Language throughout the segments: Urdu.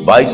22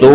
2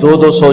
200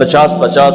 50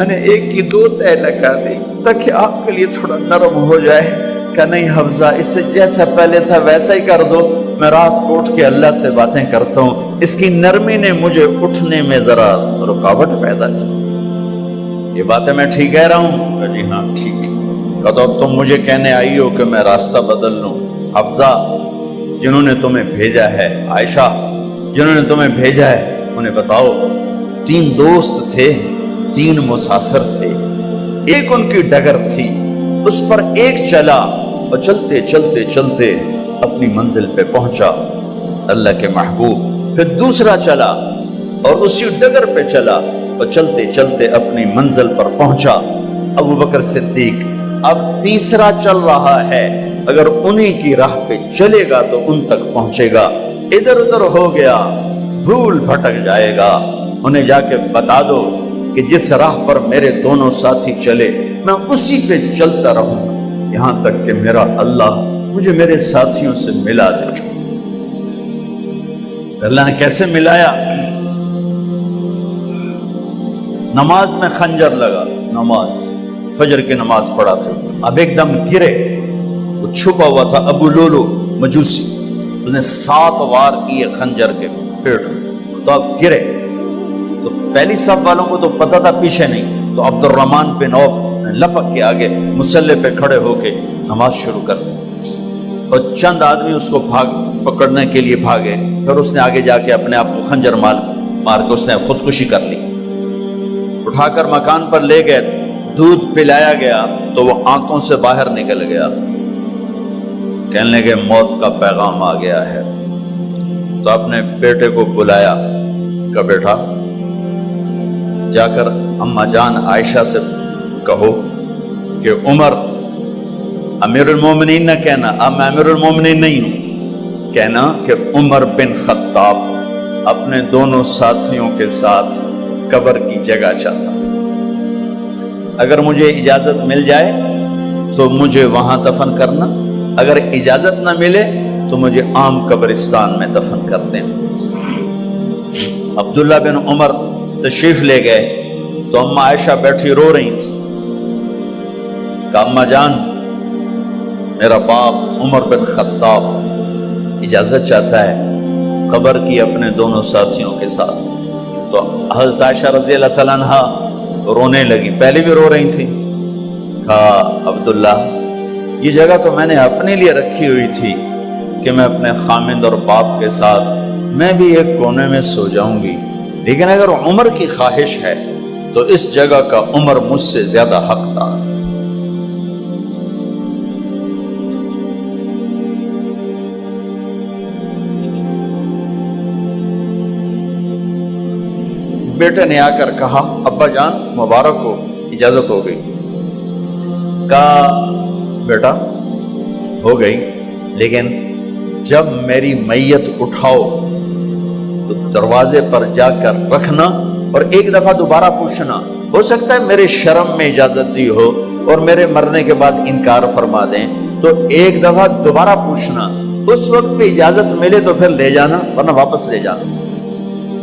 میں نے ایک کی 2 تہ لگا دی تاکہ آپ کے لیے تھوڑا نرم ہو جائے. کہ نہیں حفظہ، اس سے جیسا پہلے تھا ویسا ہی کر دو، میں رات کو اٹھ کے اللہ سے باتیں کرتا ہوں، اس کی نرمی نے مجھے اٹھنے میں ذرا رکاوٹ پیدا کی. یہ باتیں میں ٹھیک کہہ رہا ہوں؟ کہ جی ہاں ٹھیک. کہ تو اب تم مجھے کہنے آئی ہو کہ میں راستہ بدل لوں. حفظہ، جنہوں نے تمہیں بھیجا ہے، عائشہ جنہوں نے تمہیں بھیجا ہے، انہیں بتاؤ 3 دوست تھے، 3 مسافر تھے، ایک ان کی ڈگر تھی، اس پر ایک چلا اور چلتے چلتے چلتے اپنی منزل پہ پہنچا اللہ کے محبوب. پھر دوسرا چلا اور اسی ڈگر پہ چلا اور چلتے چلتے اپنی منزل پر پہنچا ابو بکر صدیق. اب تیسرا چل رہا ہے، اگر انہی کی راہ پہ چلے گا تو ان تک پہنچے گا، ادھر ادھر ہو گیا بھول بھٹک جائے گا. انہیں جا کے بتا دو کہ جس راہ پر میرے دونوں ساتھی چلے میں اسی پہ چلتا رہوں یہاں تک کہ میرا اللہ مجھے میرے ساتھیوں سے ملا دے. اللہ نے کیسے ملایا؟ نماز میں خنجر لگا، نماز فجر کی نماز پڑھا تھا. اب ایک دم گرے، وہ چھپا ہوا تھا ابو لولو مجوسی، اس نے 7 وار کیے خنجر کے پیٹ میں. تو اب گرے تو پہلی صف والوں کو تو پتہ تھا، پیچھے نہیں. تو عبد الرحمن بن عوف لپک کے آگے مصلی پہ کھڑے ہو کے نماز شروع کر دی اور چند آدمی اس کو پکڑنے کے لیے بھاگے. پھر اس نے آگے جا کے اپنے آپ کو خنجر مار کے اس نے خودکشی کر لی. اٹھا کر مکان پر لے گئے، دودھ پلایا گیا تو وہ آنتوں سے باہر نکل گیا. کہنے لگے موت کا پیغام آ گیا ہے. تو اپنے بیٹے کو بلایا کہ بیٹا جا کر اماں جان عائشہ سے کہو کہ عمر، امیر المومنین نہ کہنا، اب میں امیر المومنین نہیں ہوں، کہنا کہ عمر بن خطاب اپنے دونوں ساتھیوں کے ساتھ قبر کی جگہ چاہتا. اگر مجھے اجازت مل جائے تو مجھے وہاں دفن کرنا، اگر اجازت نہ ملے تو مجھے عام قبرستان میں دفن کر دیں. عبداللہ بن عمر تشریف لے گئے تو اماں عائشہ بیٹھی رو رہی تھی. کہ اماں جان، میرا باپ عمر بن خطاب اجازت چاہتا ہے قبر کی اپنے دونوں ساتھیوں کے ساتھ. تو حضرت عائشہ رضی اللہ تعالیٰ عنہا رونے لگی، پہلے بھی رو رہی تھی. کہا عبداللہ، یہ جگہ تو میں نے اپنے لیے رکھی ہوئی تھی کہ میں اپنے خامند اور باپ کے ساتھ میں بھی ایک کونے میں سو جاؤں گی، لیکن اگر عمر کی خواہش ہے تو اس جگہ کا عمر مجھ سے زیادہ حقدار. بیٹے نے آ کر کہا ابا جان مبارک ہو، اجازت ہو گئی. کہا بیٹا ہو گئی، لیکن جب میری میت اٹھاؤ تو دروازے پر جا کر رکھنا اور ایک دفعہ دوبارہ پوچھنا. ہو سکتا ہے میرے شرم میں اجازت دی ہو اور میرے مرنے کے بعد انکار فرما دیں، تو ایک دفعہ دوبارہ پوچھنا، اس وقت پہ اجازت ملے تو پھر لے جانا ورنہ واپس لے جانا.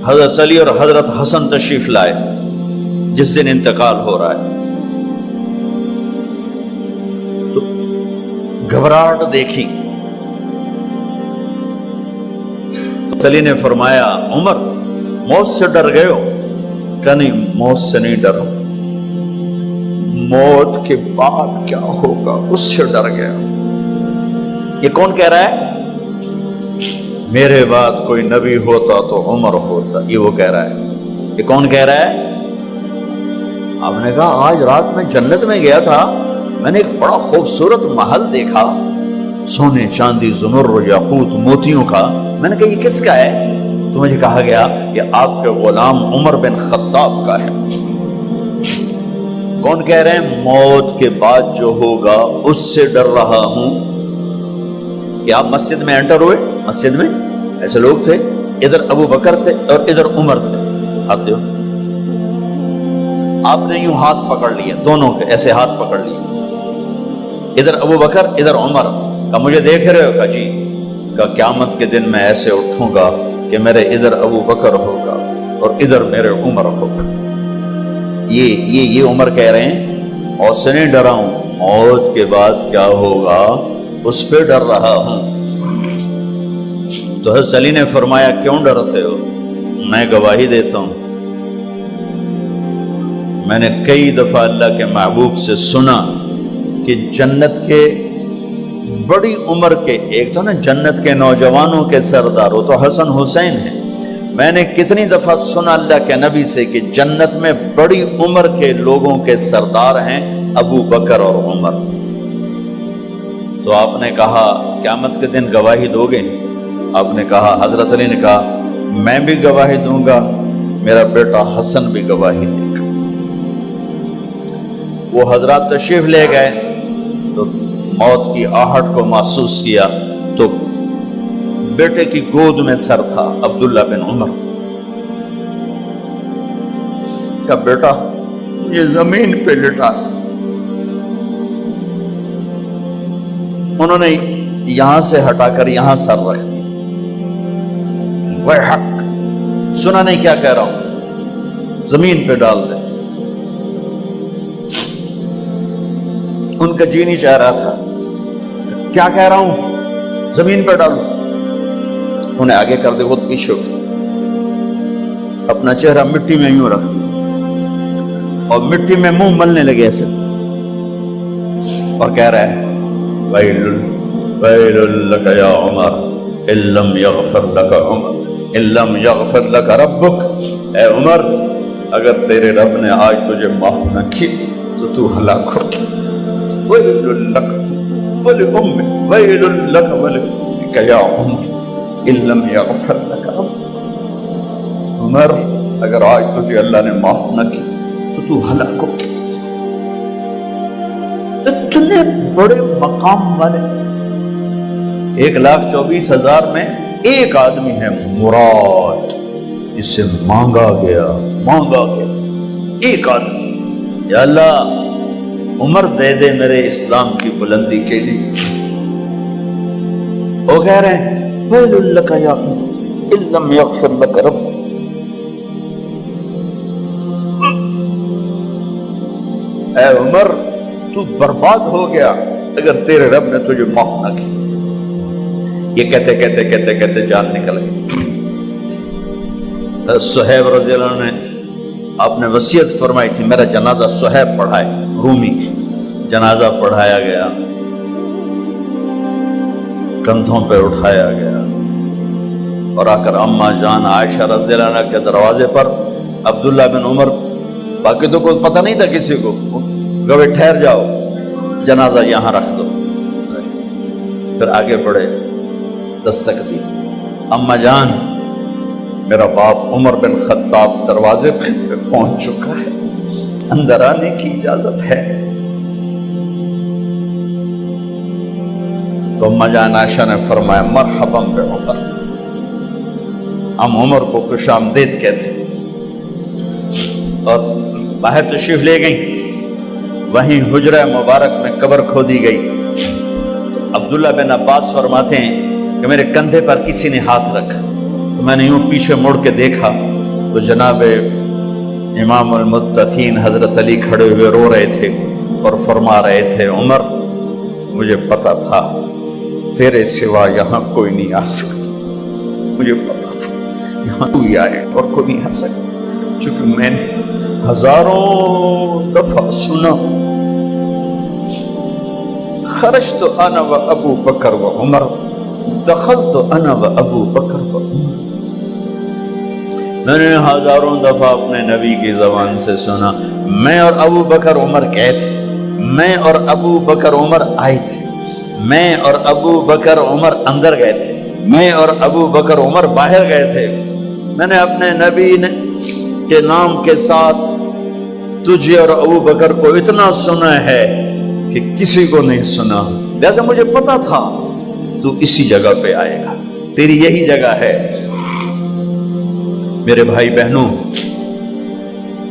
حضرت علی اور حضرت حسن تشریف لائے جس دن انتقال ہو رہا ہے. تو گھبراہٹ دیکھی. علی نے فرمایا عمر موت سے ڈر گئے ہو؟ کہ نہیں موت سے نہیں ڈرا، موت کے بعد کیا ہوگا اس سے ڈر گیا. یہ کون کہہ رہا ہے؟ میرے بعد کوئی نبی ہوتا تو عمر ہوتا، یہ وہ کہہ رہا ہے. یہ کون کہہ رہا ہے؟ آپ نے کہا آج رات میں جنت میں گیا تھا، میں نے ایک بڑا خوبصورت محل دیکھا، سونے چاندی زمرد یاقوت موتیوں کا. میں نے کہا یہ کس کا ہے؟ تو مجھے کہا گیا یہ آپ کے غلام عمر بن خطاب کا ہے. کون کہہ رہے ہیں موت کے بعد جو ہوگا اس سے ڈر رہا ہوں؟ کہ آپ مسجد میں انٹر ہوئے، مسجد میں ایسے لوگ تھے، ادھر ابو بکر تھے اور ادھر عمر تھے. ہاتھ دیو. آپ نے یوں ہاتھ پکڑ لیے، دونوں کے ایسے ہاتھ پکڑ لیے، ادھر ابو بکر ادھر عمر. کہ مجھے دیکھ رہے ہو؟ کہ جی. کہ قیامت کے دن میں ایسے اٹھوں گا کہ میرے ادھر ابو بکر ہوگا اور ادھر میرے عمر ہوگا. یہ عمر کہہ رہے ہیں موت سے نہیں ڈرا ہوں، موت کے بعد کیا ہوگا اس پہ ڈر رہا ہوں۔ تو حضرت علی نے فرمایا کیوں ڈرتے ہو؟ میں گواہی دیتا ہوں، میں نے کئی دفعہ اللہ کے محبوب سے سنا کہ جنت کے بڑی عمر کے، ایک تو نا جنت کے نوجوانوں کے سردار، وہ تو حسن حسین ہیں، میں نے کتنی دفعہ سنا اللہ کے نبی سے کہ جنت میں بڑی عمر کے لوگوں کے سردار ہیں ابو بکر اور عمر۔ تو آپ نے کہا قیامت کے دن گواہی دو گے؟ آپ نے کہا، حضرت علی نے کہا میں بھی گواہی دوں گا، میرا بیٹا حسن بھی گواہی دے گا۔ وہ حضرات تشریف لے گئے تو موت کی آہٹ کو محسوس کیا تو بیٹے کی گود میں سر تھا عبداللہ بن عمر کا، بیٹا یہ زمین پہ لٹا۔ انہوں نے یہاں سے ہٹا کر یہاں سر رکھ دیا۔ وَيْحَكَ، سنا نہیں کیا کہہ رہا ہوں، زمین پہ ڈال دے۔ ان کا جی نہیں چاہ رہا تھا، کیا کہہ رہا ہوں، زمین پہ ڈالو۔ انہیں آگے کر دے، خود پیچھے اٹھ، اپنا چہرہ مٹی میں یوں رکھ اور مٹی میں منہ ملنے لگے ایسے، اور کہہ رہا ہے وَيْلٌ لَكَ يَا عُمَرْ إِن لَّمْ يَغْفِرْ لَكَ عُمَرْ إِن لَّمْ يَغْفِرْ لَكَ رَبُّكَ، اے عمر اگر تیرے رب نے آج تجھے معاف نہ کی تو ہلاک ہو۔ وَيْلٌ لَكَ وَلِأُمِّكَ وَيْلٌ لَكَ وَلِأُمِّكَ يَا عُمَرْ إِن لَّمْ يَغْفِرْ لَكَ رَبُّكَ، عمر اگر آج تجھے اللہ نے معاف نہ کی تو ہلاک ہو۔ اتنے بڑے مقام والے، 1,24,000 میں ایک آدمی ہے مراد، جسے مانگا گیا ایک آدمی، یا اللہ عمر دے دے میرے اسلام کی بلندی کے لیے۔ وہ کہہ رہے ہیں وَيْلٌ لَكَ يَا عُمَرْ إِن لَّمْ يَغْفِرْ لَكَ رَبُّكَ، اے عمر تو برباد ہو گیا اگر تیرے رب نے تجھے معاف نہ کی۔ یہ کہتے جان نکل گئی۔ صہیب رضی اللہ عنہ نے آپ نے وصیت فرمائی تھی میرا جنازہ صہیب پڑھائے، رومی جنازہ پڑھایا گیا، کندھوں پہ اٹھایا گیا، اور آ کر اماں جان عائشہ رضی اللہ عنہ کے دروازے پر عبداللہ بن عمر، باقی تو کوئی پتہ نہیں تھا کسی کو، گوے ٹھہر جاؤ جنازہ یہاں رکھ دو۔ پھر آگے بڑھے، دستک دی، اماں جان میرا باپ عمر بن خطاب دروازے پہ پہنچ چکا ہے، اندر آنے کی اجازت ہے۔ تو اماں جان عائشہ نے فرمایا مرحبا بعمر، ہم عمر کو خوش آمدید کہتے، اور باہر تشریف لے گئیں۔ وہیں حجرہ مبارک میں قبر کھودی گئی۔ عبداللہ بن عباس فرماتے ہیں کہ میرے کندھے پر کسی نے ہاتھ رکھا تو میں نے یوں پیچھے مڑ کے دیکھا تو جناب امام المتقین حضرت علی کھڑے ہوئے رو رہے تھے اور فرما رہے تھے عمر مجھے پتا تھا تیرے سوا یہاں کوئی نہیں آ سکتا، مجھے پتا تھا یہاں تو ہی آئے اور کوئی نہیں آ سکتا، چونکہ میں نے ہزاروں دفعہ سنا خرجت انا و ابو بکر و عمر دخلت انا و ابو بکر و عمر، میں نے ہزاروں دفعہ اپنے نبی کی زبان سے سنا میں اور ابو بکر عمر گئے تھے، میں اور ابو بکر عمر آئے تھے، میں اور ابو بکر عمر اندر گئے تھے، میں اور ابو بکر عمر باہر گئے تھے، میں نے اپنے نبی کے نام کے ساتھ تجھے اور ابو بکر کو اتنا سنا ہے کہ کسی کو نہیں سنا، لہذا مجھے پتا تھا تو اسی جگہ پہ آئے گا، تیری یہی جگہ ہے۔ میرے بھائی بہنوں،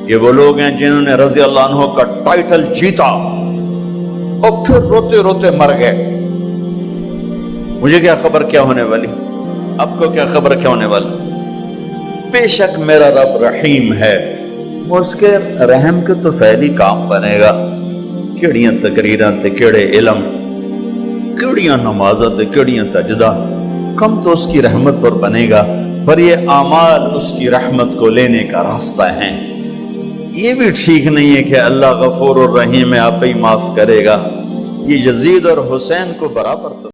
یہ وہ لوگ ہیں جنہوں نے رضی اللہ عنہ کا ٹائٹل جیتا اور پھر روتے روتے مر گئے۔ مجھے کیا خبر کیا ہونے والی، آپ کو کیا خبر کیا ہونے والی؟ بے شک میرا رب رحیم ہے، وہ اس کے رحم کے تو فعلی کام بنے گا، کیڑیاں تقریراں تے کیڑے علم، کیڑیاں نمازاں تے کیڑیاں سجدہ، کم تو اس کی رحمت پر بنے گا، پر یہ اعمال اس کی رحمت کو لینے کا راستہ ہیں۔ یہ بھی ٹھیک نہیں ہے کہ اللہ غفور الرحیم ہے، آپ ہی معاف کرے گا۔ یہ یزید اور حسین کو برابر تو